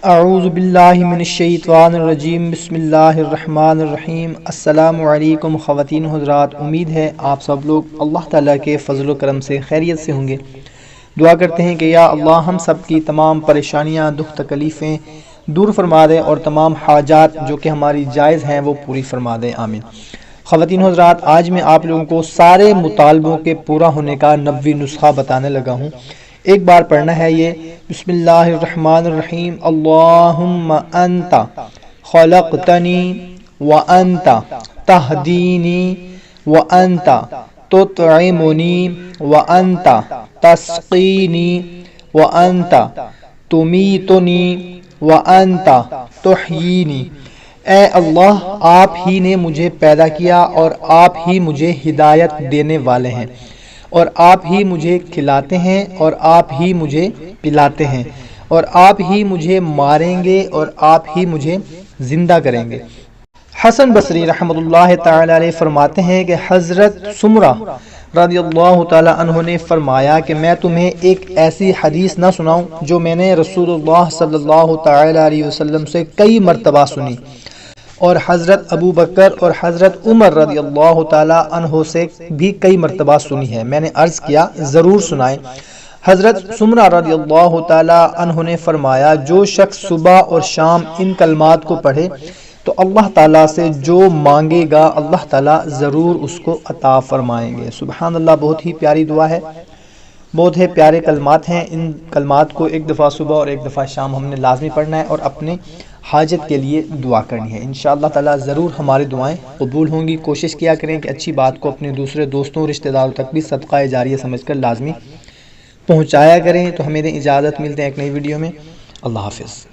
اعوذ باللہ من الشیطان الرجیم بسم اللہ الرحمن الرحیم۔ السلام علیکم خواتین حضرات، امید ہے آپ سب لوگ اللہ تعالیٰ کے فضل و کرم سے خیریت سے ہوں گے۔ دعا کرتے ہیں کہ یا اللہ ہم سب کی تمام پریشانیاں، دکھ تکلیفیں دور فرما دے اور تمام حاجات جو کہ ہماری جائز ہیں وہ پوری فرما دے، آمین۔ خواتین حضرات، آج میں آپ لوگوں کو سارے مطالبوں کے پورا ہونے کا 90 نسخہ بتانے لگا ہوں۔ ایک بار پڑھنا ہے یہ، بسم اللہ الرحمن الرحیم۔ اللہم انت خلقتنی وانت تہدینی وانت تطعمنی وانت تسقینی وانت تمیتنی وانت تحیینی۔ اے اللہ، آپ ہی نے مجھے پیدا کیا اور آپ ہی مجھے ہدایت دینے والے ہیں، اور آپ ہی مجھے کھلاتے ہیں اور آپ ہی مجھے پلاتے ہیں، اور آپ ہی مجھے ماریں گے اور آپ ہی مجھے زندہ کریں گے۔ حسن بصری رحمۃ اللہ تعالی علیہ فرماتے ہیں کہ حضرت سمرہ رضی اللہ تعالی عنہ نے فرمایا کہ میں تمہیں ایک ایسی حدیث نہ سناؤں جو میں نے رسول اللہ صلی اللہ تعالی علیہ وسلم سے کئی مرتبہ سنی، اور حضرت ابو بکر اور حضرت عمر رضی اللہ تعالی عنہ سے بھی کئی مرتبہ سنی ہے۔ میں نے عرض کیا ضرور سنائیں۔ حضرت سمرہ رضی اللہ تعالی عنہ نے فرمایا جو شخص صبح اور شام ان کلمات کو پڑھے تو اللہ تعالیٰ سے جو مانگے گا اللہ تعالیٰ ضرور اس کو عطا فرمائیں گے۔ سبحان اللہ، بہت ہی پیاری دعا ہے، بہت ہی پیارے کلمات ہیں۔ ان کلمات کو ایک دفعہ صبح اور ایک دفعہ شام ہم نے لازمی پڑھنا ہے اور اپنے حاجت کے لیے دعا کرنی ہے۔ انشاءاللہ تعالیٰ ضرور ہماری دعائیں قبول ہوں گی۔ کوشش کیا کریں کہ اچھی بات کو اپنے دوسرے دوستوں رشتہ داروں تک بھی صدقہ جاریہ سمجھ کر لازمی پہنچایا کریں۔ تو ہمیں اجازت، ملتے ہیں ایک نئی ویڈیو میں۔ اللہ حافظ۔